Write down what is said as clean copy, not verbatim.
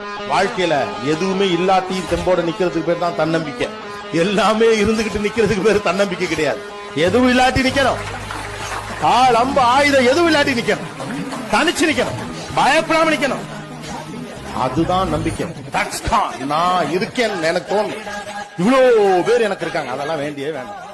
வாழ்க்கையில எதுவுமே இல்லாட்டி தெம்போட நிக்கிறதுக்கு பேர் தான் தன்னம்பிக்கை. எல்லாமே இருந்துகிட்டு நிக்கிறதுக்கு பேர் தன்னம்பிக்கை கிடையாது. எதுவும் இல்லாட்டி நிக்கணும். ஆள் அம்பு ஆயுதம் எதுவும் இல்லாட்டி நிக்கணும். தனிச்சு நிக்கணும். பயப்படாம நிக்கணும். அதுதான் நம்பிக்கை. நான் இருக்கேன் எனக்கு தோணும். இவ்வளவு பேர் எனக்கு இருக்காங்க. அதெல்லாம் வேண்டியே வேண்டாம்.